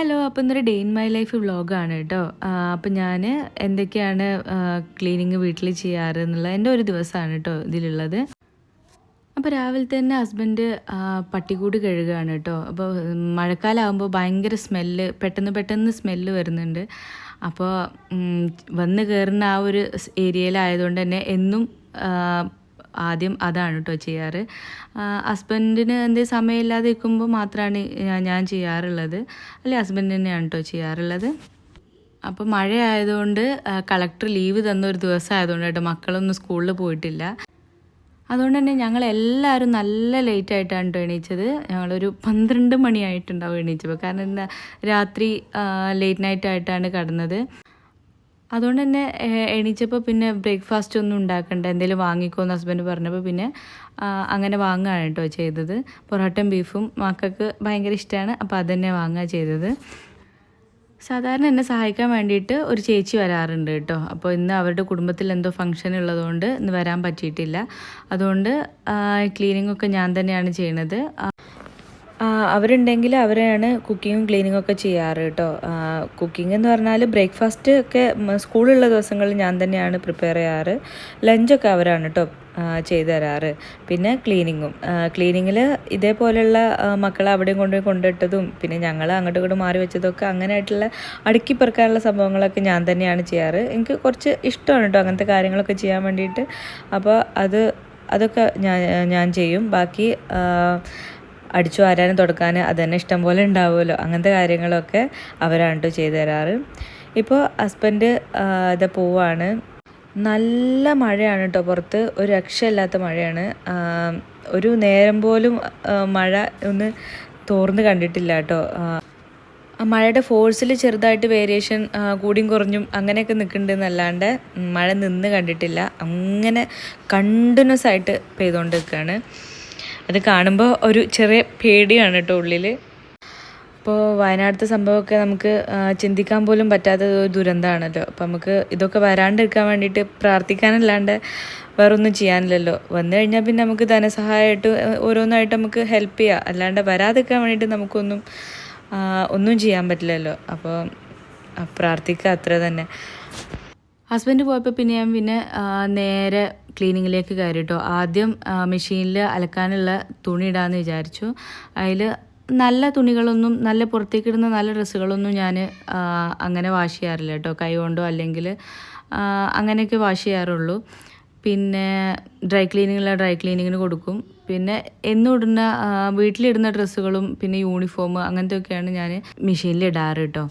Hello. അപ്പോൾ ഇന്നൊരു day in my life വ്ളോഗാണ് കേട്ടോ. അപ്പോൾ ഞാൻ എന്തൊക്കെയാണ് ക്ലീനിങ് വീട്ടിൽ ചെയ്യാറ് എന്നുള്ള എൻ്റെ ഒരു ദിവസമാണ് കേട്ടോ ഇതിലുള്ളത്. അപ്പോൾ രാവിലെ തന്നെ ഹസ്ബൻഡ് പട്ടിക്കൂട് കഴുകുകയാണ് കേട്ടോ. അപ്പോൾ മഴക്കാലമാകുമ്പോൾ ഭയങ്കര സ്മെല്ല്, പെട്ടെന്ന് സ്മെല്ല് വരുന്നുണ്ട്. അപ്പോൾ വന്ന് കയറുന്ന ആ ഒരു ഏരിയയിലായതുകൊണ്ട് തന്നെ എന്നും ആദ്യം അതാണ് കേട്ടോ ചെയ്യാറ്. ഹസ്ബൻഡിന് എന്തെങ്കിലും സമയമില്ലാതെ നിൽക്കുമ്പോൾ മാത്രമാണ് ഞാൻ ചെയ്യാറുള്ളത്, അല്ലെങ്കിൽ ഹസ്ബൻഡ് തന്നെയാണ് കേട്ടോ ചെയ്യാറുള്ളത്. അപ്പോൾ മഴ ആയതുകൊണ്ട് കളക്ടർ ലീവ് തന്ന ഒരു ദിവസം ആയതുകൊണ്ട് കേട്ടോ മക്കളൊന്നും സ്കൂളിൽ പോയിട്ടില്ല. അതുകൊണ്ട് തന്നെ ഞങ്ങളെല്ലാവരും നല്ല ലേറ്റായിട്ടാണ് കേട്ടോ എണീച്ചത്. ഞങ്ങളൊരു 12 മണിയായിട്ടുണ്ടാവും എണീച്ചപ്പോൾ. കാരണം എന്താ, രാത്രി ലേറ്റ് നൈറ്റായിട്ടാണ് കിടന്നത്. അതുകൊണ്ട് തന്നെ എണീച്ചപ്പോൾ പിന്നെ ബ്രേക്ക്ഫാസ്റ്റ് ഒന്നും ഉണ്ടാക്കണ്ട, എന്തെങ്കിലും വാങ്ങിക്കോന്ന് ഹസ്ബൻഡ് പറഞ്ഞപ്പോൾ പിന്നെ അങ്ങനെ വാങ്ങുകയാണ് കേട്ടോ ചെയ്തത്. പൊറോട്ടയും ബീഫും മക്കൾക്ക് ഭയങ്കര ഇഷ്ടമാണ്, അപ്പോൾ അതുതന്നെ വാങ്ങുക ചെയ്തത്. സാധാരണ എന്നെ സഹായിക്കാൻ വേണ്ടിയിട്ട് ഒരു ചേച്ചി വരാറുണ്ട് കേട്ടോ. അപ്പോൾ ഇന്ന് അവരുടെ കുടുംബത്തിൽ എന്തോ ഫംഗ്ഷൻ ഉള്ളതുകൊണ്ട് ഇന്ന് വരാൻ പറ്റിയിട്ടില്ല. അതുകൊണ്ട് ക്ലീനിങ്ങൊക്കെ ഞാൻ തന്നെയാണ് ചെയ്യണത്. അവരുണ്ടെങ്കിൽ അവരെയാണ് കുക്കിങ്ങും ക്ലീനിങ്ങും ഒക്കെ ചെയ്യാറ് കേട്ടോ. കുക്കിംഗ് എന്ന് പറഞ്ഞാൽ ബ്രേക്ക്ഫാസ്റ്റ് ഒക്കെ സ്കൂളുള്ള ദിവസങ്ങളിൽ ഞാൻ തന്നെയാണ് പ്രിപ്പയർ ചെയ്യാറ്. ലഞ്ചൊക്കെ അവരാണ് കേട്ടോ ചെയ്തു തരാറ്. പിന്നെ ക്ലീനിങ്ങിൽ ഇതേപോലെയുള്ള മക്കളെ അവിടെയും കൊണ്ടിട്ടതും പിന്നെ ഞങ്ങൾ അങ്ങോട്ടും ഇങ്ങോട്ടും മാറി വെച്ചതൊക്കെ അങ്ങനെയായിട്ടുള്ള അടുക്കി പെറുക്കാനുള്ള സംഭവങ്ങളൊക്കെ ഞാൻ തന്നെയാണ് ചെയ്യാറ്. എനിക്ക് കുറച്ച് ഇഷ്ടമാണ് കേട്ടോ അങ്ങനത്തെ കാര്യങ്ങളൊക്കെ ചെയ്യാൻ വേണ്ടിയിട്ട്. അപ്പോൾ അതൊക്കെ ഞാൻ ചെയ്യും. ബാക്കി അടിച്ചു വാരാനും തുടക്കാൻ അതുതന്നെ ഇഷ്ടം പോലെ ഉണ്ടാവുമല്ലോ, അങ്ങനത്തെ കാര്യങ്ങളൊക്കെ അവരാണ് കേട്ടോ ചെയ്തു തരാറ്. ഇപ്പോൾ ഹസ്ബൻഡ് ഇത് പോവാണ്. നല്ല മഴയാണ് കേട്ടോ പുറത്ത്, ഒരു രക്ഷയില്ലാത്ത മഴയാണ്. ഒരു നേരം പോലും മഴ ഒന്ന് തോർന്ന് കണ്ടിട്ടില്ല കേട്ടോ. മഴയുടെ ഫോഴ്സിൽ ചെറുതായിട്ട് വേരിയേഷൻ കൂടിയും കുറഞ്ഞും അങ്ങനെയൊക്കെ നിൽക്കുന്നുണ്ടെന്നല്ലാണ്ട് മഴ നിന്ന് കണ്ടിട്ടില്ല. അങ്ങനെ കണ്ടിന്യൂസ് ആയിട്ട് പെയ്തുകൊണ്ട് നിൽക്കുകയാണ്. അത് കാണുമ്പോൾ ഒരു ചെറിയ പേടിയാണ് കേട്ടോ ഉള്ളിൽ. അപ്പോൾ വയനാട്ടിലത്തെ സംഭവമൊക്കെ നമുക്ക് ചിന്തിക്കാൻ പോലും പറ്റാത്ത ഒരു ദുരന്തമാണല്ലോ. അപ്പോൾ നമുക്ക് ഇതൊക്കെ വരാണ്ടിരിക്കാൻ വേണ്ടിയിട്ട് പ്രാർത്ഥിക്കാനല്ലാണ്ട് വേറൊന്നും ചെയ്യാനില്ലല്ലോ. വന്നു കഴിഞ്ഞാൽ പിന്നെ നമുക്ക് ധനസഹായമായിട്ട് ഓരോന്നായിട്ട് നമുക്ക് ഹെൽപ്പ് ചെയ്യാം, അല്ലാണ്ട് വരാതിരിക്കാൻ വേണ്ടിയിട്ട് ഒന്നും ചെയ്യാൻ പറ്റില്ലല്ലോ. അപ്പോൾ പ്രാർത്ഥിക്കുക, അത്ര തന്നെ. ഹസ്ബൻഡ് പോയപ്പോൾ പിന്നെ ഞാൻ നേരെ ക്ലീനിങ്ങിലേക്ക് കയറി കേട്ടോ. ആദ്യം മെഷീനിൽ അലക്കാനുള്ള തുണി ഇടാമെന്ന് വിചാരിച്ചു. അതിൽ നല്ല തുണികളൊന്നും, നല്ല പുറത്തേക്കിടുന്ന നല്ല ഡ്രസ്സുകളൊന്നും ഞാൻ അങ്ങനെ വാഷ് ചെയ്യാറില്ല കേട്ടോ. കൈ കൊണ്ടോ അല്ലെങ്കിൽ അങ്ങനെയൊക്കെ വാഷ് ചെയ്യാറുള്ളൂ. പിന്നെ ഡ്രൈ ക്ലീനിങ്ങിന് കൊടുക്കും. പിന്നെ എന്നും വീട്ടിലിടുന്ന ഡ്രസ്സുകളും പിന്നെ യൂണിഫോം അങ്ങനത്തെയൊക്കെയാണ് ഞാൻ മെഷീനിൽ ഇടാറ് കേട്ടോ.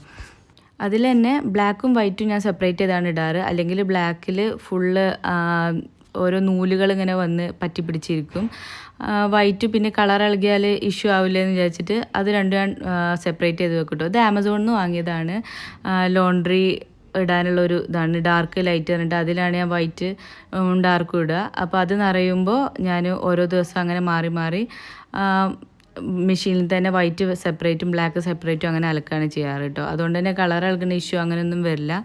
അതിൽ തന്നെ ബ്ലാക്കും വൈറ്റും ഞാൻ സെപ്പറേറ്റ് ചെയ്താണ് ഇടാറ്. അല്ലെങ്കിൽ ബ്ലാക്കിൽ ഫുള്ള് ഓരോ നൂലുകൾ ഇങ്ങനെ വന്ന് പറ്റി പിടിച്ചിരിക്കും. വൈറ്റ് പിന്നെ കളർ ഇളകിയാൽ ഇഷ്യൂ ആവില്ലെന്ന് വിചാരിച്ചിട്ട് അത് രണ്ടും ഞാൻ സെപ്പറേറ്റ് ചെയ്ത് വെക്കും കേട്ടോ. ഇത് ആമസോണിൽ നിന്ന് വാങ്ങിയതാണ്. ലോണ്ട്രി ഇടാനുള്ളൊരു ഇതാണ്, ഡാർക്ക് ലൈറ്റ് പറഞ്ഞിട്ട് അതിലാണ് ഞാൻ വൈറ്റ് ഡാർക്കും ഇടുക. അപ്പോൾ അത് നിറയുമ്പോൾ ഞാൻ ഓരോ ദിവസം അങ്ങനെ മാറി മെഷീനിൽ തന്നെ വൈറ്റ് സെപ്പറേറ്റും ബ്ലാക്ക് സെപ്പറേറ്റും അങ്ങനെ അലക്കാണ് ചെയ്യാറ് കേട്ടോ. അതുകൊണ്ട് തന്നെ കളർ ഇളകുന്ന ഇഷ്യൂ അങ്ങനെയൊന്നും വരില്ല.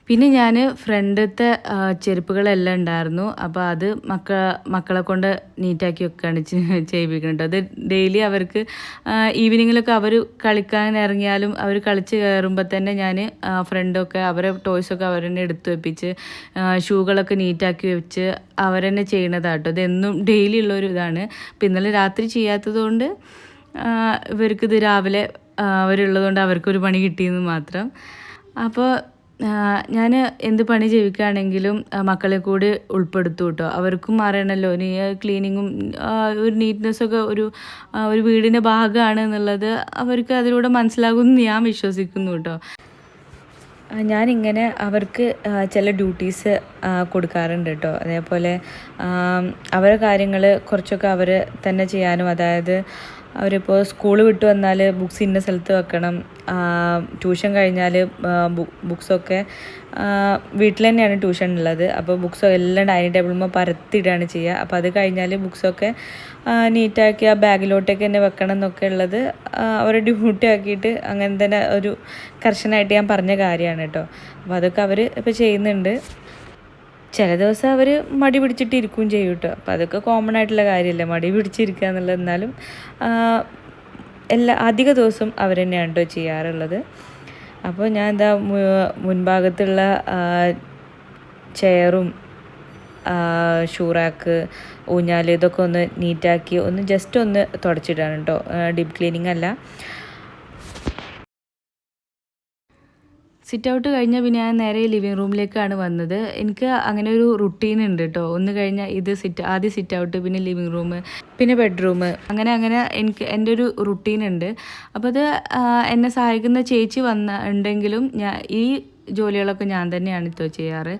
പിന്നെ ഞാൻ ഫ്രണ്ടത്തെ ചെരുപ്പുകളെല്ലാം ഉണ്ടായിരുന്നു. അപ്പോൾ അത് മക്കളെ കൊണ്ട് നീറ്റാക്കി വെക്കുകയാണ് ചെയ്യിപ്പിക്കുന്നത്. അത് ഡെയിലി അവർക്ക് ഈവനിങ്ങിലൊക്കെ അവർ കളിക്കാൻ ഇറങ്ങിയാലും അവർ കളിച്ച് കയറുമ്പോൾ തന്നെ ഞാൻ ഫ്രണ്ടൊക്കെ അവരെ ടോയ്സൊക്കെ അവർ തന്നെ എടുത്തു വെപ്പിച്ച് ഷൂകളൊക്കെ നീറ്റാക്കി വെച്ച് അവരെന്നെ ചെയ്യണതാണ് കേട്ടോ. ഇതെന്നും ഡെയിലി ഉള്ളൊരു ഇതാണ്. ഇപ്പം ഇന്നലെ രാത്രി ചെയ്യാത്തത് കൊണ്ട് ഇവർക്കിത് രാവിലെ അവരുള്ളതുകൊണ്ട് അവർക്കൊരു പണി കിട്ടിയെന്ന് മാത്രം. അപ്പോൾ ഞാൻ എന്ത് പണി ചെയ്യിക്കുകയാണെങ്കിലും മക്കളെ കൂടി ഉൾപ്പെടുത്തു കേട്ടോ. അവർക്കും അറിയണമല്ലോ ക്ലീനിങ്ങും ഒരു നീറ്റ്നെസ്സൊക്കെ ഒരു വീടിൻ്റെ ഭാഗമാണ് എന്നുള്ളത് അവർക്ക് അതിലൂടെ മനസ്സിലാകുമെന്ന് ഞാൻ വിശ്വസിക്കുന്നു കേട്ടോ. ഞാനിങ്ങനെ അവർക്ക് ചില ഡ്യൂട്ടീസ് കൊടുക്കാറുണ്ട് കേട്ടോ. അതേപോലെ അവരുടെ കാര്യങ്ങൾ കുറച്ചൊക്കെ അവർ തന്നെ ചെയ്യാനും, അതായത് അവരിപ്പോൾ സ്കൂൾ വിട്ട് വന്നാൽ ബുക്സ് ഇന്ന സ്ഥലത്ത് വെക്കണം, ട്യൂഷൻ കഴിഞ്ഞാൽ ബുക്സൊക്കെ വീട്ടിൽ തന്നെയാണ് ട്യൂഷൻ ഉള്ളത്. അപ്പോൾ ബുക്സ് എല്ലാം ഡൈനിങ് ടേബിളിൽ പരത്തിയിട്ടാണ് ചെയ്യുക. അപ്പോൾ അത് കഴിഞ്ഞാൽ ബുക്സൊക്കെ നീറ്റാക്കി ആ ബാഗിലോട്ടൊക്കെ തന്നെ വെക്കണം എന്നൊക്കെ ഉള്ളത് അവരുടെ ഡ്യൂട്ടി ആക്കിയിട്ട് അങ്ങനെ തന്നെ ഒരു കർശനമായിട്ട് ഞാൻ പറഞ്ഞ കാര്യമാണ് കേട്ടോ. അപ്പോൾ അതൊക്കെ അവർ ഇപ്പോൾ ചെയ്യുന്നുണ്ട്. ചില ദിവസം അവർ മടി പിടിച്ചിട്ട് ഇരിക്കുകയും ചെയ്യും കേട്ടോ. അപ്പോൾ അതൊക്കെ കോമൺ ആയിട്ടുള്ള കാര്യമല്ലേ, മടി പിടിച്ചിരിക്കുക എന്നുള്ളത്. എന്നാലും അധിക ദിവസം അവർ തന്നെയാണ് കേട്ടോ ചെയ്യാറുള്ളത്. അപ്പോൾ ഞാൻ എന്താ മുൻഭാഗത്തുള്ള ചെയറും ഷൂറാക്ക്, ഊഞ്ഞാൽ ഇതൊക്കെ ഒന്ന് നീറ്റാക്കി ഒന്ന് ജസ്റ്റ് ഒന്ന് തുടച്ചിടാണ് കേട്ടോ, ഡീപ്പ് ക്ലീനിങ് അല്ല. സിറ്റ് ഔട്ട് കഴിഞ്ഞാൽ പിന്നെ ഞാൻ നേരെ ലിവിങ് റൂമിലേക്കാണ് വന്നത്. എനിക്ക് അങ്ങനെ ഒരു റുട്ടീൻ ഉണ്ട് കേട്ടോ. ഒന്ന് കഴിഞ്ഞാൽ ഇത് ആദ്യം സിറ്റ് ഔട്ട്, പിന്നെ ലിവിങ് റൂം, പിന്നെ ബെഡ്റൂം, അങ്ങനെ എനിക്ക് എൻ്റെ ഒരു റുട്ടീൻ ഉണ്ട്. അപ്പോൾ അത് എന്നെ സഹായിക്കുന്ന ചേച്ചി ഉണ്ടെങ്കിലും ഈ ജോലികളൊക്കെ ഞാൻ തന്നെയാണ് ഇപ്പോൾ ചെയ്യാറ്.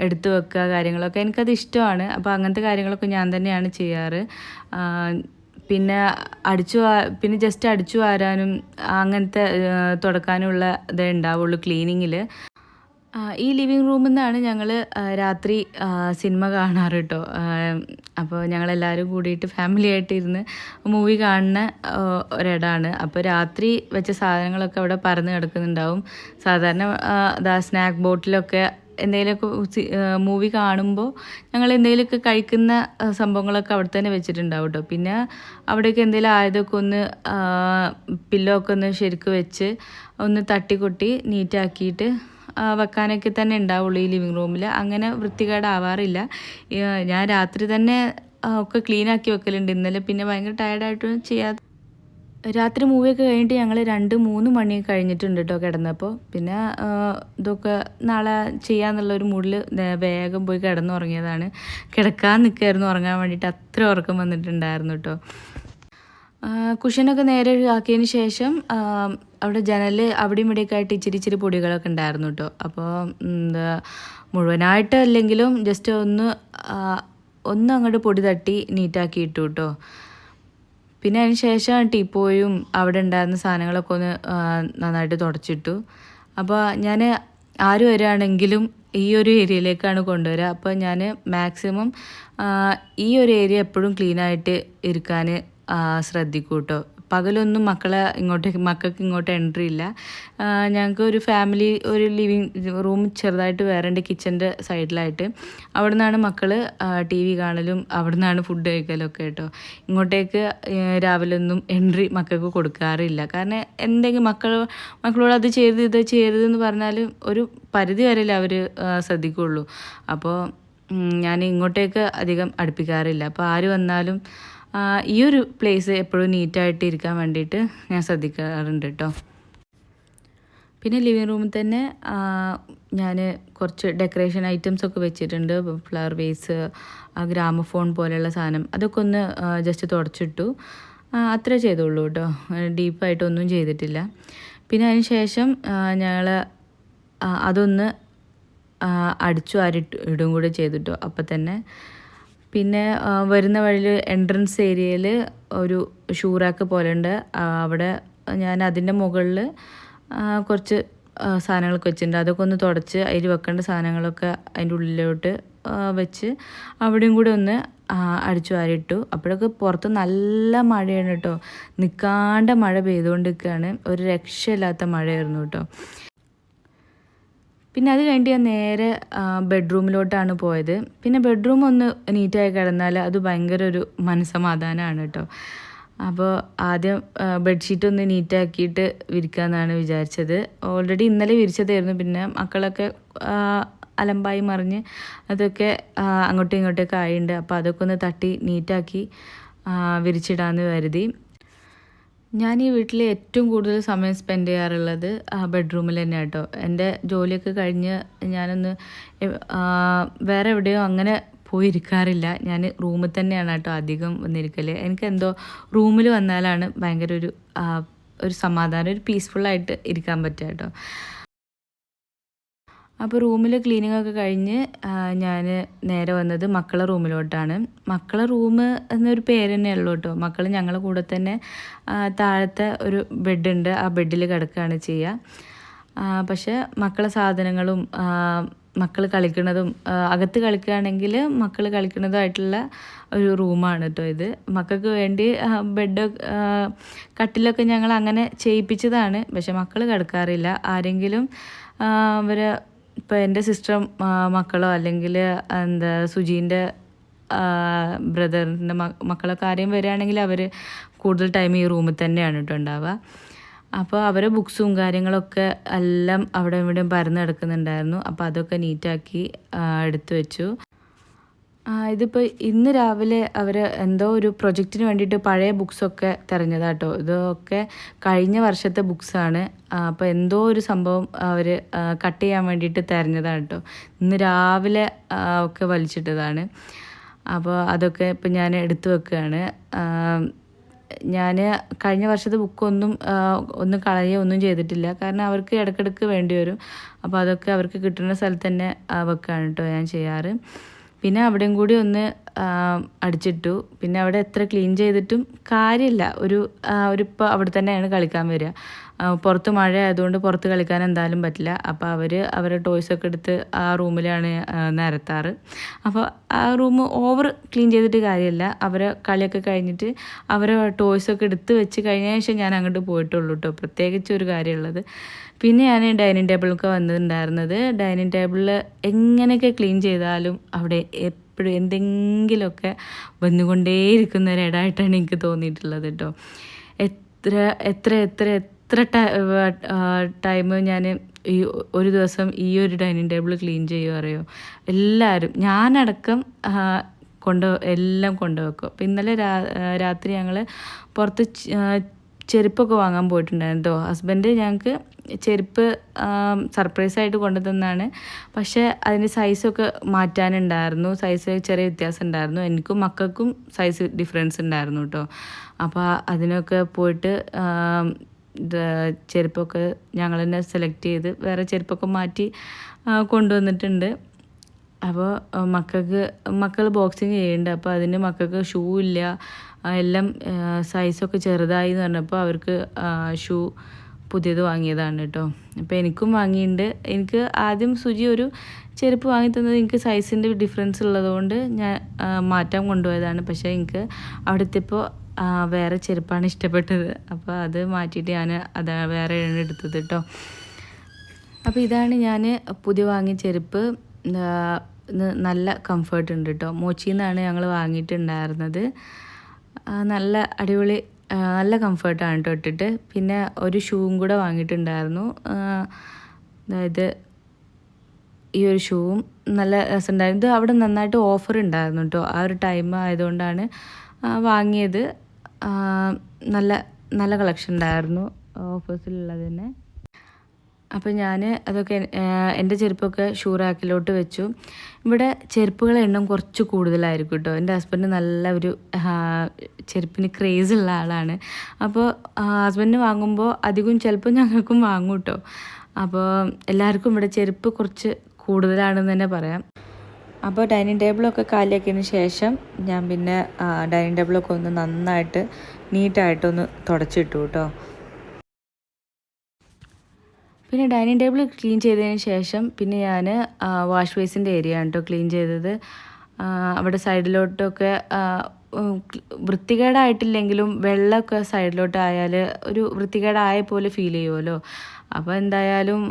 എടുത്തു വെക്കുക കാര്യങ്ങളൊക്കെ എനിക്കത് ഇഷ്ടമാണ്. അപ്പോൾ അങ്ങനത്തെ കാര്യങ്ങളൊക്കെ ഞാൻ തന്നെയാണ് ചെയ്യാറ്. പിന്നെ ജസ്റ്റ് അടിച്ചു വാരാനും അങ്ങനത്തെ തുടക്കാനുള്ള ഇതേ ഉണ്ടാവുള്ളൂ ക്ലീനിങ്ങിൽ. ഈ ലിവിങ് റൂമിൽ നിന്നാണ് ഞങ്ങൾ രാത്രി സിനിമ കാണാറ് കേട്ടോ. അപ്പോൾ ഞങ്ങളെല്ലാവരും കൂടിയിട്ട് ഫാമിലി ആയിട്ട് ഇരുന്ന് മൂവി കാണുന്ന ഒരിടമാണ്. അപ്പോൾ രാത്രി വെച്ച സാധനങ്ങളൊക്കെ അവിടെ പറന്ന് കിടക്കുന്നുണ്ടാവും. സാധാരണ സ്നാക്ക് ബോട്ടിലൊക്കെ എന്തെങ്കിലുമൊക്കെ മൂവി കാണുമ്പോൾ ഞങ്ങൾ എന്തെങ്കിലുമൊക്കെ കഴിക്കുന്ന സംഭവങ്ങളൊക്കെ അവിടെ തന്നെ വെച്ചിട്ടുണ്ടാവും കേട്ടോ. പിന്നെ അവിടേക്ക് എന്തെങ്കിലും ആയതൊക്കെ ഒന്ന് പില്ലോ ഒക്കെ ഒന്ന് ശരിക്ക് വെച്ച് ഒന്ന് തട്ടിക്കൊട്ടി നീറ്റാക്കിയിട്ട് വെക്കാനൊക്കെ തന്നെ ഉണ്ടാവുള്ളൂ ഈ ലിവിങ് റൂമിൽ. അങ്ങനെ വൃത്തികേടാവാറില്ല. ഞാൻ രാത്രി തന്നെ ഒക്കെ ക്ലീനാക്കി വെക്കലുണ്ട്. ഇന്നലെ പിന്നെ ഭയങ്കര ടയർഡായിട്ട് ചെയ്യാതെ രാത്രി മൂവിയൊക്കെ കഴിഞ്ഞിട്ട് ഞങ്ങൾ 2-3 മണിയൊക്കെ കഴിഞ്ഞിട്ടുണ്ട് കേട്ടോ കിടന്നപ്പോൾ. പിന്നെ ഇതൊക്കെ നാളെ ചെയ്യാന്നുള്ളൊരു മൂഡിൽ വേഗം പോയി കിടന്നുറങ്ങിയതാണ്. കിടക്കാൻ നിൽക്കായിരുന്നു ഉറങ്ങാൻ വേണ്ടിയിട്ട്, അത്ര ഉറക്കം വന്നിട്ടുണ്ടായിരുന്നു കേട്ടോ. കുഷനൊക്കെ നേരെ ആക്കിയതിന് ശേഷം അവിടെ ജനൽ അവിടെയും ഇവിടെയൊക്കെ ആയിട്ട് ഇച്ചിരി പൊടികളൊക്കെ ഉണ്ടായിരുന്നു കേട്ടോ. അപ്പോൾ മുഴുവനായിട്ട് അല്ലെങ്കിലും ജസ്റ്റ് ഒന്ന് അങ്ങോട്ട് പൊടി തട്ടി നീറ്റാക്കി ഇട്ടു കേട്ടോ. പിന്നെ അതിന് ശേഷം ടീപ്പോയും അവിടെ ഉണ്ടായിരുന്ന സാധനങ്ങളൊക്കെ ഒന്ന് നന്നായിട്ട് തുടച്ചിട്ടു. അപ്പോൾ ഞാൻ ആര് വരികയാണെങ്കിലും ഈ ഒരു ഏരിയയിലേക്കാണ് കൊണ്ടുവരിക. അപ്പോൾ ഞാൻ മാക്സിമം ഈ ഒരു ഏരിയ എപ്പോഴും ക്ലീനായിട്ട് ഇരിക്കാൻ ശ്രദ്ധിക്കും കേട്ടോ. പകലൊന്നും മക്കൾക്ക് ഇങ്ങോട്ട് എൻട്രി ഇല്ല. ഞങ്ങൾക്ക് ഒരു ഫാമിലി ഒരു ലിവിങ് റൂം ചെറുതായിട്ട് വേറെ ഉണ്ട് കിച്ചൻ്റെ സൈഡിലായിട്ട്. അവിടെ നിന്നാണ് മക്കൾ TV കാണലും അവിടെ നിന്നാണ് ഫുഡ് കഴിക്കലൊക്കെ കേട്ടോ. ഇങ്ങോട്ടേക്ക് രാവിലെ ഒന്നും എൻട്രി മക്കൾക്ക് കൊടുക്കാറില്ല. കാരണം എന്തെങ്കിലും മക്കളോട് അത് ചെയ്യരുത് ഇത് ചെയ്യരുതെന്ന് പറഞ്ഞാൽ ഒരു പരിധി വരെയല്ലേ അവർ ശ്രദ്ധിക്കുള്ളൂ. അപ്പോൾ ഞാൻ ഇങ്ങോട്ടേക്ക് അധികം അടുപ്പിക്കാറില്ല. അപ്പോൾ ആര് വന്നാലും ഈ ഒരു പ്ലേസ് എപ്പോഴും നീറ്റായിട്ട് ഇരിക്കാൻ വേണ്ടിയിട്ട് ഞാൻ ശ്രദ്ധിക്കാറുണ്ട് കേട്ടോ. പിന്നെ ലിവിങ് റൂമിൽ തന്നെ ഞാൻ കുറച്ച് ഡെക്കറേഷൻ ഐറ്റംസൊക്കെ വെച്ചിട്ടുണ്ട്. ഫ്ലവർ വേസ്, ഗ്രാമഫോൺ പോലെയുള്ള സാധനം അതൊക്കെ ഒന്ന് ജസ്റ്റ് തുടച്ചിട്ടു. അത്രേ ചെയ്തുള്ളൂ കേട്ടോ, ഡീപ്പായിട്ടൊന്നും ചെയ്തിട്ടില്ല. പിന്നെ അതിന് ശേഷം ഞങ്ങൾ അതൊന്ന് അടിച്ചു ഇടും കൂടെ ചെയ്തിട്ടു അപ്പം തന്നെ. പിന്നെ വരുന്ന വഴിയിൽ എൻട്രൻസ് ഏരിയയിൽ ഒരു ഷൂറാക്ക് പോലെ ഉണ്ട്. അവിടെ ഞാൻ അതിൻ്റെ മുകളിൽ കുറച്ച് സാധനങ്ങളൊക്കെ വെച്ചിട്ടുണ്ട്. അതൊക്കെ ഒന്ന് തുടച്ച് അതിൽ വെക്കേണ്ട സാധനങ്ങളൊക്കെ അതിൻ്റെ ഉള്ളിലോട്ട് വെച്ച് അവിടെയും കൂടി ഒന്ന് അടിച്ചു വാരിയിട്ടു. അപ്പോഴൊക്കെ പുറത്ത് നല്ല മഴയാണ് കേട്ടോ. നിൽക്കാണ്ട് മഴ പെയ്തുകൊണ്ടിരിക്കുകയാണ്. ഒരു രക്ഷയില്ലാത്ത മഴയായിരുന്നു കേട്ടോ. പിന്നെ അത് കഴിഞ്ഞിട്ട് ഞാൻ നേരെ ബെഡ്റൂമിലോട്ടാണ് പോയത്. പിന്നെ ബെഡ്റൂം ഒന്ന് നീറ്റായി കിടന്നാൽ അത് ഭയങ്കര ഒരു മനസ്സമാധാനമാണ് കേട്ടോ. അപ്പോൾ ആദ്യം ബെഡ്ഷീറ്റ് ഒന്ന് നീറ്റാക്കിയിട്ട് വിരിക്കാമെന്നാണ് വിചാരിച്ചത്. ഓൾറെഡി ഇന്നലെ വിരിച്ചതായിരുന്നു. പിന്നെ മക്കളൊക്കെ അലമ്പായി മറിഞ്ഞ് അതൊക്കെ അങ്ങോട്ടും ഇങ്ങോട്ടൊക്കെ ആയിട്ടുണ്ട്. അപ്പോൾ അതൊക്കെ ഒന്ന് തട്ടി നീറ്റാക്കി വിരിച്ചിടാമെന്ന് കരുതി. ഞാൻ ഈ വീട്ടിൽ ഏറ്റവും കൂടുതൽ സമയം സ്പെൻഡ് ചെയ്യാറുള്ളത് ബെഡ്റൂമിൽ തന്നെ കേട്ടോ. എൻ്റെ ജോലിയൊക്കെ കഴിഞ്ഞ് ഞാനൊന്ന് വേറെ എവിടെയോ അങ്ങനെ പോയിരിക്കാറില്ല. ഞാൻ റൂമിൽ തന്നെയാണ് കേട്ടോ അധികം വന്നിരിക്കൽ. എനിക്കെന്തോ റൂമിൽ വന്നാലാണ് ഭയങ്കര ഒരു സമാധാനം, ഒരു പീസ്ഫുള്ളായിട്ട് ഇരിക്കാൻ പറ്റുക കേട്ടോ. അപ്പോൾ റൂമിൽ ക്ലീനിങ്ങൊക്കെ കഴിഞ്ഞ് ഞാൻ നേരെ വന്നത് മക്കളെ റൂമിലോട്ടാണ്. മക്കളെ റൂം എന്നൊരു പേര് തന്നെ ഉള്ളൂ കേട്ടോ. മക്കൾ ഞങ്ങളുടെ കൂടെ തന്നെ താഴത്തെ ഒരു ബെഡുണ്ട്, ആ ബെഡിൽ കിടക്കുകയാണ് ചെയ്യുക. പക്ഷേ മക്കളെ സാധനങ്ങളും മക്കൾ കളിക്കുന്നതും അകത്ത് കളിക്കുകയാണെങ്കിൽ മക്കൾ കളിക്കുന്നതുമായിട്ടുള്ള ഒരു റൂമാണ് കേട്ടോ ഇത്. മക്കൾക്ക് വേണ്ടി ബെഡ് കട്ടിലൊക്കെ ഞങ്ങൾ അങ്ങനെ ചെയ്യിപ്പിച്ചതാണ്. പക്ഷെ മക്കൾ കിടക്കാറില്ല. ആരെങ്കിലും ഇപ്പോൾ എൻ്റെ സിസ്റ്റർ മക്കളോ അല്ലെങ്കിൽ സുജീൻ്റെ ബ്രദറിൻ്റെ മക്കളൊക്കെ ആരെയും വരികയാണെങ്കിൽ അവർ കൂടുതൽ ടൈം ഈ റൂമിൽ തന്നെയാണ് കേട്ടോ ഉണ്ടാവുക. അപ്പോൾ അവരെ ബുക്സും കാര്യങ്ങളൊക്കെ എല്ലാം അവിടെ ഇവിടെയും പരന്ന് കിടക്കുന്നുണ്ടായിരുന്നു. അപ്പോൾ അതൊക്കെ നീറ്റാക്കി എടുത്തു വെച്ചു. ഇതിപ്പോൾ ഇന്ന് രാവിലെ അവർ എന്തോ ഒരു പ്രൊജക്റ്റിന് വേണ്ടിയിട്ട് പഴയ ബുക്സൊക്കെ തിരഞ്ഞതാട്ടോ. ഇതൊക്കെ കഴിഞ്ഞ വർഷത്തെ ബുക്സാണ്. അപ്പോൾ എന്തോ ഒരു സംഭവം അവർ കട്ട് ചെയ്യാൻ വേണ്ടിയിട്ട് തിരഞ്ഞതാണ് കേട്ടോ. ഇന്ന് രാവിലെ ഒക്കെ വലിച്ചിട്ടതാണ്. അപ്പോൾ അതൊക്കെ ഇപ്പം ഞാൻ എടുത്തു വെക്കുകയാണ്. ഞാൻ കഴിഞ്ഞ വർഷത്തെ ബുക്കൊന്നും കളയുകയോ ഒന്നും ചെയ്തിട്ടില്ല. കാരണം അവർക്ക് ഇടയ്ക്കിടയ്ക്ക് വേണ്ടി വരും. അപ്പോൾ അതൊക്കെ അവർക്ക് കിട്ടുന്ന സ്ഥലത്ത് തന്നെ വെക്കുകയാണ് കേട്ടോ ഞാൻ ചെയ്യാറ്. പിന്നെ അവിടെയും കൂടി ഒന്ന് അടിച്ചിട്ടു. പിന്നെ അവിടെ എത്ര ക്ലീൻ ചെയ്തിട്ടും കാര്യമില്ല. ഇപ്പോൾ അവിടെ തന്നെയാണ് കളിക്കാൻ വരിക. പുറത്ത് മഴ ആയതുകൊണ്ട് പുറത്ത് കളിക്കാൻ എന്തായാലും പറ്റില്ല. അപ്പോൾ അവരുടെ ടോയ്സൊക്കെ എടുത്ത് ആ റൂമിലാണ് നിരത്താറ്. അപ്പോൾ ആ റൂം ഓവർ ക്ലീൻ ചെയ്തിട്ട് കാര്യമില്ല. അവരെ കളിയൊക്കെ കഴിഞ്ഞിട്ട് അവരെ ടോയ്സൊക്കെ എടുത്ത് വെച്ച് കഴിഞ്ഞ ശേഷം ഞാൻ അങ്ങോട്ട് പോയിട്ടുള്ളൂ കേട്ടോ. പ്രത്യേകിച്ച് ഒരു കാര്യമുള്ളത്. പിന്നെ ഞാൻ ഡൈനിങ് ടേബിളൊക്കെ വന്നിട്ടുണ്ടായിരുന്നത്. ഡൈനിങ് ടേബിളിൽ എങ്ങനെയൊക്കെ ക്ലീൻ ചെയ്താലും അവിടെ എപ്പോഴും എന്തെങ്കിലുമൊക്കെ വന്നുകൊണ്ടേയിരിക്കുന്ന ഒരിടമായിട്ടാണ് എനിക്ക് തോന്നിയിട്ടുള്ളത് കേട്ടോ. എത്ര ടൈം ഞാൻ ഈ ഒരു ദിവസം ഈ ഒരു ഡൈനിങ് ടേബിൾ ക്ലീൻ ചെയ്യുക അറിയോ? എല്ലാവരും ഞാനടക്കം എല്ലാം കൊണ്ടുവെക്കും. അപ്പോൾ ഇന്നലെ രാത്രി ഞങ്ങൾ പുറത്ത് ചെരുപ്പൊക്കെ വാങ്ങാൻ പോയിട്ടുണ്ടായിരുന്നു കേട്ടോ. ഹസ്ബൻഡ് ഞങ്ങൾക്ക് ചെരുപ്പ് സർപ്രൈസായിട്ട് കൊണ്ടുതന്നാണ്. പക്ഷേ അതിൻ്റെ സൈസൊക്കെ മാറ്റാനുണ്ടായിരുന്നു. സൈസ് ചെറിയ വ്യത്യാസം ഉണ്ടായിരുന്നു. എനിക്കും മക്കൾക്കും സൈസ് ഡിഫറൻസ് ഉണ്ടായിരുന്നു കേട്ടോ. അപ്പോൾ അതിനൊക്കെ പോയിട്ട് ചെരുപ്പൊക്കെ ഞങ്ങൾ തന്നെ സെലക്ട് ചെയ്ത് വേറെ ചെരുപ്പൊക്കെ മാറ്റി കൊണ്ടുവന്നിട്ടുണ്ട്. അപ്പോൾ മക്കൾ ബോക്സിങ് ചെയ്യുന്നുണ്ട്. അപ്പോൾ അതിന് മക്കൾക്ക് ഷൂ ഇല്ല, എല്ലാം സൈസൊക്കെ ചെറുതായി എന്ന് പറഞ്ഞപ്പോൾ അവർക്ക് ഷൂ പുതിയത് വാങ്ങിയതാണ് കേട്ടോ. അപ്പോൾ എനിക്കും വാങ്ങിയിട്ടുണ്ട്. എനിക്ക് ആദ്യം സുജി ഒരു ചെരുപ്പ് വാങ്ങി തന്നത് എനിക്ക് സൈസിൻ്റെ ഡിഫറൻസ് ഉള്ളതുകൊണ്ട് ഞാൻ മാറ്റാൻ കൊണ്ടുപോയതാണ്. പക്ഷേ എനിക്ക് അവിടെ എത്തിയപ്പോൾ വേറെ ചെരുപ്പാണ് ഇഷ്ടപ്പെട്ടത്. അപ്പോൾ അത് മാറ്റിയിട്ട് ഞാൻ വേറെയാണ് എടുത്തത് കേട്ടോ. അപ്പോൾ ഇതാണ് ഞാൻ പുതിയ വാങ്ങിയ ചെരുപ്പ്. നല്ല കംഫർട്ട് ഉണ്ട് കേട്ടോ. മോച്ചിയിൽ നിന്നാണ് ഞങ്ങൾ വാങ്ങിയിട്ടുണ്ടായിരുന്നത്. നല്ല അടിപൊളി നല്ല കംഫർട്ടാണ് കേട്ടോ ഇട്ടിട്ട്. പിന്നെ ഒരു ഷൂവും കൂടെ വാങ്ങിയിട്ടുണ്ടായിരുന്നു. അതായത് ഈ ഒരു ഷൂവും നല്ല രസമുണ്ടായിരുന്നു. ഇത് അവിടെ നന്നായിട്ട് ഓഫർ ഉണ്ടായിരുന്നു കേട്ടോ. ആ ഒരു ടൈം ആയതുകൊണ്ടാണ് വാങ്ങിയത്. നല്ല കളക്ഷൻ ഉണ്ടായിരുന്നു ഓഫേഴ്സിലുള്ളത് തന്നെ. അപ്പോൾ ഞാൻ അതൊക്കെ എൻ്റെ ചെരുപ്പൊക്കെ ഷൂ റാക്കിലോട്ട് വെച്ചു. ഇവിടെ ചെരുപ്പുകളുടെ എണ്ണം കുറച്ച് കൂടുതലായിരിക്കും കേട്ടോ. എൻ്റെ ഹസ്ബൻഡ് നല്ല ഒരു ചെരുപ്പിന് ക്രേസുള്ള ആളാണ്. അപ്പോൾ ഹസ്ബൻഡിന് വാങ്ങുമ്പോൾ അധികം ചിലപ്പോൾ ഞങ്ങൾക്കും വാങ്ങും കേട്ടോ. അപ്പോൾ എല്ലാവർക്കും ഇവിടെ ചെരുപ്പ് കുറച്ച് കൂടുതലാണെന്ന് തന്നെ പറയാം. അപ്പോൾ ഡൈനിങ് ടേബിളൊക്കെ കാലിയാക്കിയതിന് ശേഷം ഞാൻ പിന്നെ ഡൈനിങ് ടേബിളൊക്കെ ഒന്ന് നന്നായിട്ട് നീറ്റായിട്ടൊന്ന് തുടച്ചിട്ടു കേട്ടോ. പിന്നെ ഡൈനിങ് ടേബിൾ ക്ലീൻ ചെയ്തതിന് ശേഷം പിന്നെ ഞാൻ വാഷ് ബേസിൻ്റെ ഏരിയ ആണ് കേട്ടോ ക്ലീൻ ചെയ്തത്. അവിടെ സൈഡിലോട്ടൊക്കെ വൃത്തികേടായിട്ടില്ലെങ്കിലും വെള്ളമൊക്കെ സൈഡിലോട്ട് ആയാൽ ഒരു വൃത്തികേടായ പോലെ ഫീൽ ചെയ്യുമല്ലോ. അപ്പോൾ എന്തായാലും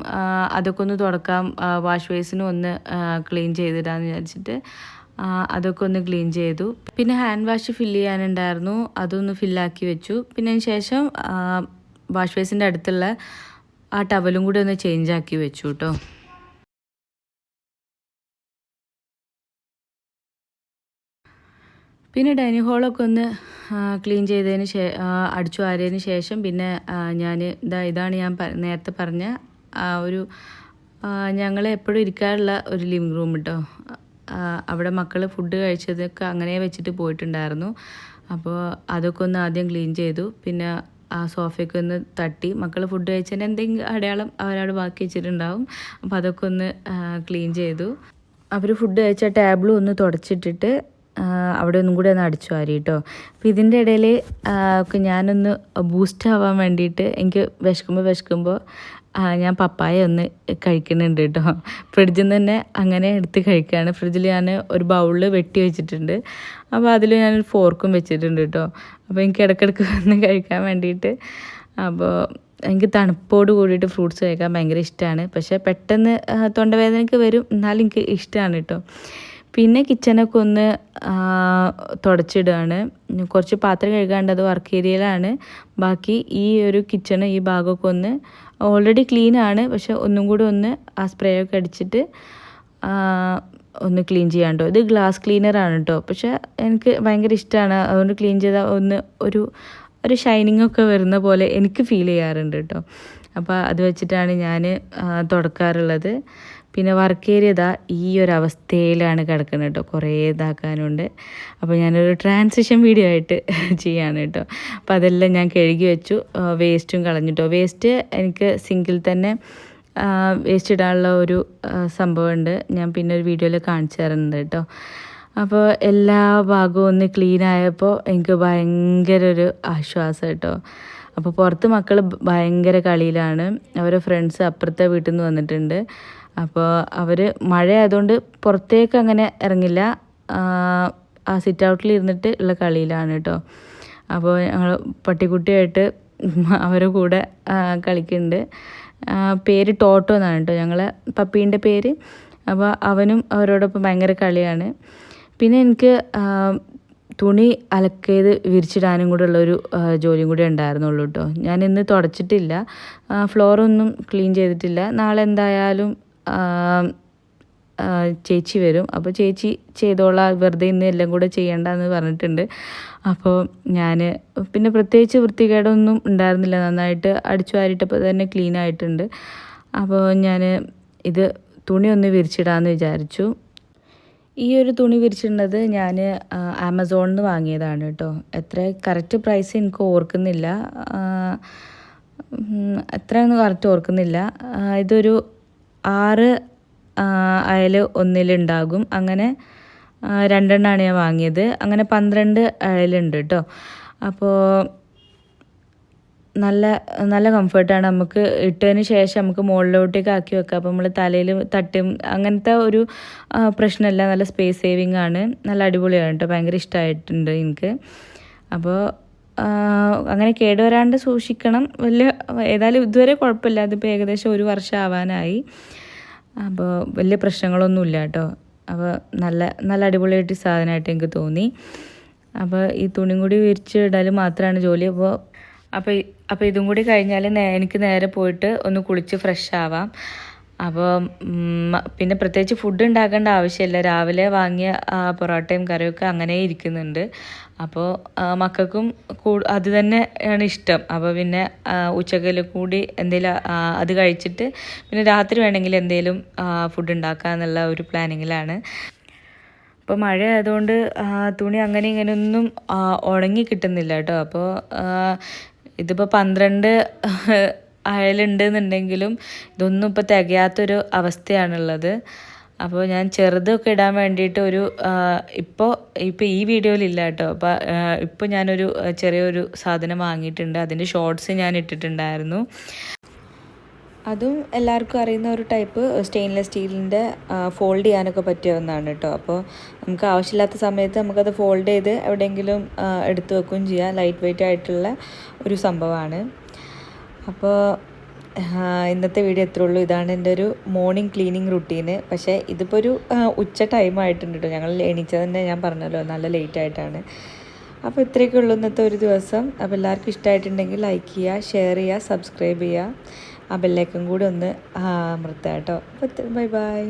അതൊക്കെ ഒന്ന് തുടക്കാം, വാഷ് ബേസിനും ഒന്ന് ക്ലീൻ ചെയ്തിടാന്ന് വിചാരിച്ചിട്ട് അതൊക്കെ ഒന്ന് ക്ലീൻ ചെയ്തു. പിന്നെ ഹാൻഡ് വാഷ് ഫില്ല് ചെയ്യാനുണ്ടായിരുന്നു, അതൊന്ന് ഫില്ലാക്കി വെച്ചു. പിന്നെ അതിന് ശേഷം വാഷ് ബേസിൻ്റെ അടുത്തുള്ള ആ ടവലും കൂടി ഒന്ന് ചേഞ്ച് ആക്കി വെച്ചു കേട്ടോ. പിന്നെ ഡൈനിങ് ഹോളൊക്കെ ഒന്ന് ക്ലീൻ ചെയ്തതിന് അടിച്ചു വാരിയതിന് ശേഷം പിന്നെ ഞാൻ ഇതാണ് ഞാൻ നേരത്തെ പറഞ്ഞ ഒരു ഞങ്ങൾ എപ്പോഴും ഇരിക്കാറുള്ള ഒരു ലിവിങ് റൂം കേട്ടോ. അവിടെ മക്കൾ ഫുഡ് കഴിച്ചതൊക്കെ അങ്ങനെ വെച്ചിട്ട് പോയിട്ടുണ്ടായിരുന്നു. അപ്പോൾ അതൊക്കെ ഒന്ന് ആദ്യം ക്ലീൻ ചെയ്തു. പിന്നെ ആ സോഫയൊക്കെ ഒന്ന് തട്ടി, മക്കൾ ഫുഡ് കഴിച്ചതിന് എന്തെങ്കിലും അടയാളം അവരവിടെ ബാക്കി വെച്ചിട്ടുണ്ടാവും. അപ്പോൾ അതൊക്കെ ഒന്ന് ക്ലീൻ ചെയ്തു. അവർ ഫുഡ് കഴിച്ച ടേബിളും ഒന്ന് തുടച്ചിട്ടിട്ട് അവിടെ ഒന്നും കൂടി ഒന്ന് അടിച്ചു വാരി കേട്ടോ. അപ്പോൾ ഇതിൻ്റെ ഇടയിൽ ഒക്കെ ഞാനൊന്ന് ബൂസ്റ്റ് ആവാൻ വേണ്ടിയിട്ട് എനിക്ക് വിശക്കുമ്പോൾ ഞാൻ പപ്പായ ഒന്ന് കഴിക്കുന്നുണ്ട് കേട്ടോ. ഫ്രിഡ്ജിൽ നിന്ന് തന്നെ അങ്ങനെ എടുത്ത് കഴിക്കുകയാണ്. ഫ്രിഡ്ജിൽ ഞാൻ ഒരു ബൗളിൽ വെട്ടി വെച്ചിട്ടുണ്ട്. അപ്പോൾ അതിൽ ഞാനൊരു ഫോർക്കും വെച്ചിട്ടുണ്ട് കേട്ടോ. അപ്പോൾ എനിക്ക് ഇടയ്ക്കിടയ്ക്ക് വന്ന് കഴിക്കാൻ വേണ്ടിയിട്ട്. അപ്പോൾ എനിക്ക് തണുപ്പോട് കൂടിയിട്ട് ഫ്രൂട്ട്സ് കഴിക്കാൻ ഭയങ്കര ഇഷ്ടമാണ്. പക്ഷേ പെട്ടെന്ന് തൊണ്ടവേദനയ്ക്ക് വരും, എന്നാലും എനിക്ക് ഇഷ്ടമാണ് കേട്ടോ. പിന്നെ കിച്ചണൊക്കെ ഒന്ന് തുടച്ചിടുകയാണ്. കുറച്ച് പാത്രം കഴുകാണ്ട്, അത് വർക്ക് ഏരിയയിലാണ്. ബാക്കി ഈ ഒരു കിച്ചണ് ഈ ഭാഗമൊക്കെ ഒന്ന് ഓൾറെഡി ക്ലീനാണ്, പക്ഷെ ഒന്നും കൂടി ഒന്ന് ആ സ്പ്രേ ഒക്കെ അടിച്ചിട്ട് ഒന്ന് ക്ലീൻ ചെയ്യാണ്ടോ. ഇത് ഗ്ലാസ് ക്ലീനറാണ് കേട്ടോ, പക്ഷെ എനിക്ക് ഭയങ്കര ഇഷ്ടമാണ്. അതുകൊണ്ട് ക്ലീൻ ചെയ്താൽ ഒന്ന് ഒരു ഷൈനിങ് ഒക്കെ വരുന്ന പോലെ എനിക്ക് ഫീൽ ചെയ്യാറുണ്ട് കേട്ടോ. അപ്പോൾ അത് വെച്ചിട്ടാണ് ഞാൻ തുടക്കാറുള്ളത്. പിന്നെ വർക്ക് ഏരിയ ഇതാ ഈ ഒരു അവസ്ഥയിലാണ് കിടക്കുന്നത് കേട്ടോ, കുറേ ഇതാക്കാനുണ്ട്. അപ്പോൾ ഞാനൊരു ട്രാൻസിഷൻ വീഡിയോ ആയിട്ട് ചെയ്യാണ് കേട്ടോ. അപ്പോൾ അതെല്ലാം ഞാൻ കഴുകി വെച്ചു, വേസ്റ്റും കളഞ്ഞിട്ടോ. വേസ്റ്റ് എനിക്ക് സിങ്കിൽ തന്നെ വേസ്റ്റ് ഇടാനുള്ള ഒരു സംഭവമുണ്ട്, ഞാൻ പിന്നെ ഒരു വീഡിയോയിൽ കാണിച്ചു തരുന്നുണ്ട് കേട്ടോ. അപ്പോൾ എല്ലാ ഭാഗവും ഒന്ന് ക്ലീൻ ആയപ്പോൾ എനിക്ക് ഭയങ്കര ഒരു ആശ്വാസം കേട്ടോ. അപ്പോൾ പുറത്ത് മക്കൾ ഭയങ്കര കളിയിലാണ്. അവരുടെ ഫ്രണ്ട്സ് അപ്പുറത്തെ വീട്ടിൽ നിന്ന് വന്നിട്ടുണ്ട്. അപ്പോൾ അവർ മഴ ആയതുകൊണ്ട് പുറത്തേക്ക് അങ്ങനെ ഇറങ്ങില്ല, ആ സിറ്റ് ഔട്ടിൽ ഇരുന്നിട്ട് ഉള്ള കളിയിലാണ് കേട്ടോ. അപ്പോൾ ഞങ്ങൾ പട്ടിക്കുട്ടിയായിട്ട് അവരുടെ കൂടെ കളിക്കുന്നുണ്ട്. പേര് ടോട്ടോ എന്നാണ് കേട്ടോ ഞങ്ങളെ പപ്പീൻ്റെ പേര്. അപ്പോൾ അവനും അവരോടൊപ്പം ഭയങ്കര കളിയാണ്. പിന്നെ എനിക്ക് തുണി അലക്കിയത് വിരിച്ചിടാനും കൂടെ ഉള്ളൊരു ജോലിയും കൂടെ ഉണ്ടായിരുന്നുള്ളൂ കേട്ടോ. ഞാൻ ഇന്ന് തുടച്ചിട്ടില്ല, ഫ്ലോറൊന്നും ക്ലീൻ ചെയ്തിട്ടില്ല. നാളെ എന്തായാലും ചേച്ചി വരും, അപ്പോൾ ചേച്ചി ചെയ്തോളാം, വെറുതെ ഇന്ന് എല്ലാം കൂടെ ചെയ്യണ്ടെന്ന് പറഞ്ഞിട്ടുണ്ട്. അപ്പോൾ ഞാൻ പിന്നെ പ്രത്യേകിച്ച് വൃത്തികേടൊന്നും ഉണ്ടായിരുന്നില്ല, നന്നായിട്ട് അടിച്ചു വാരിയിട്ടപ്പോൾ തന്നെ ക്ലീൻ ആയിട്ടുണ്ട്. അപ്പോൾ ഞാൻ ഇത് തുണി ഒന്ന് വിരിച്ചിടാമെന്ന് വിചാരിച്ചു. ഈ ഒരു തുണി വിരിച്ചിടുന്നത് ഞാൻ ആമസോണിൽ നിന്ന് വാങ്ങിയതാണ് കേട്ടോ. എത്ര കറക്റ്റ് പ്രൈസ് എനിക്ക് ഓർക്കുന്നില്ല, എത്രയൊന്നും കറക്റ്റ് ഓർക്കുന്നില്ല. ഇതൊരു 6 അയൽ ഒന്നിലുണ്ടാകും, അങ്ങനെ 2 എണ്ണമാണ് ഞാൻ വാങ്ങിയത്. അങ്ങനെ 12 അയലുണ്ട് കേട്ടോ. അപ്പോൾ നല്ല കംഫർട്ടാണ്. നമുക്ക് ഇട്ടതിന് ശേഷം നമുക്ക് മുകളിലോട്ടേക്ക് ആക്കി വെക്കാം. അപ്പോൾ നമ്മൾ തലയിൽ തട്ടും അങ്ങനത്തെ ഒരു പ്രശ്നമില്ല. നല്ല സ്പേസ് സേവിങ് ആണ്, നല്ല അടിപൊളിയാണ് കേട്ടോ. ഭയങ്കര ഇഷ്ടമായിട്ടുണ്ട് എനിക്ക്. അപ്പോൾ അങ്ങനെ കേടുവരാണ്ട് സൂക്ഷിക്കണം. ഏതായാലും ഇതുവരെ കുഴപ്പമില്ല. അതിപ്പോൾ ഏകദേശം 1 വർഷം ആവാനായി. അപ്പോൾ വലിയ പ്രശ്നങ്ങളൊന്നുമില്ല കേട്ടോ. അപ്പോൾ നല്ല അടിപൊളിയായിട്ട് സാധനമായിട്ട് എനിക്ക് തോന്നി. അപ്പോൾ ഈ തുണിയും കൂടി വിരിച്ചിടൽ മാത്രമാണ് ജോലി. അപ്പോൾ ഇതും കൂടി കഴിഞ്ഞാൽ എനിക്ക് നേരെ പോയിട്ട് ഒന്ന് കുളിച്ച് ഫ്രഷ് ആവാം. അപ്പോൾ പിന്നെ പ്രത്യേകിച്ച് ഫുഡ് ഉണ്ടാക്കേണ്ട ആവശ്യമില്ല. രാവിലെ വാങ്ങിയ പൊറോട്ടയും കറിയൊക്കെ അങ്ങനെ ഇരിക്കുന്നുണ്ട്. അപ്പോൾ മക്കൾക്കും അത് തന്നെയാണ് ഇഷ്ടം. അപ്പോൾ പിന്നെ ഉച്ചക്കൽ കൂടി എന്തെങ്കിലും അത് കഴിച്ചിട്ട് പിന്നെ രാത്രി വേണമെങ്കിൽ എന്തെങ്കിലും ഫുഡ് ഉണ്ടാക്കാമെന്നുള്ള ഒരു പ്ലാനിങ്ങിലാണ്. ഇപ്പോൾ മഴ ആയതുകൊണ്ട് തുണി അങ്ങനെ ഇങ്ങനെയൊന്നും ഉണങ്ങി കിട്ടുന്നില്ല കേട്ടോ. അപ്പോൾ ഇതിപ്പോൾ 12 അയലുണ്ടെന്നുണ്ടെങ്കിലും ഇതൊന്നും ഇപ്പോൾ തികയാത്തൊരു അവസ്ഥയാണുള്ളത്. അപ്പോൾ ഞാൻ ചെറുതൊക്കെ ഇടാൻ വേണ്ടിയിട്ട് ഇപ്പോൾ ഈ വീഡിയോയിലില്ല കേട്ടോ. അപ്പോൾ ഇപ്പോൾ ഞാനൊരു ചെറിയൊരു സാധനം വാങ്ങിയിട്ടുണ്ട്. അതിൻ്റെ ഷോർട്സ് ഞാൻ ഇട്ടിട്ടുണ്ടായിരുന്നു. അതും എല്ലാവർക്കും അറിയുന്ന ഒരു ടൈപ്പ് സ്റ്റെയിൻലെസ് സ്റ്റീലിൻ്റെ ഫോൾഡ് ചെയ്യാനൊക്കെ പറ്റിയ ഒന്നാണ് കേട്ടോ. അപ്പോൾ നമുക്ക് ആവശ്യമില്ലാത്ത സമയത്ത് നമുക്കത് ഫോൾഡ് ചെയ്ത് എവിടെയെങ്കിലും എടുത്തു വെക്കുകയും ചെയ്യാം. ലൈറ്റ് വെയ്റ്റ് ആയിട്ടുള്ള ഒരു സംഭവമാണ്. അപ്പോൾ ഇന്നത്തെ വീഡിയോ എത്ര ഉള്ളൂ. ഇതാണ് എൻ്റെ ഒരു മോർണിംഗ് ക്ലീനിങ് റുട്ടീന്. പക്ഷേ ഇതിപ്പോൾ ഒരു ഉച്ച ടൈം ആയിട്ടുണ്ട് കേട്ടോ. ഞങ്ങൾ എണീച്ചത് തന്നെ ഞാൻ പറഞ്ഞല്ലോ നല്ല ലേറ്റ് ആയിട്ടാണ്. അപ്പോൾ ഇത്രയൊക്കെ ഉള്ളൂ ഇന്നത്തെ ഒരു ദിവസം. അപ്പോൾ എല്ലാവർക്കും ഇഷ്ടമായിട്ടുണ്ടെങ്കിൽ ലൈക്ക് ചെയ്യുക, ഷെയർ ചെയ്യുക, സബ്സ്ക്രൈബ് ചെയ്യുക. ആ ബെല്ലൈക്കൺ കൂടി ഒന്ന് അമർത്തുക കേട്ടോ. അപ്പോൾ ബൈ ബൈ.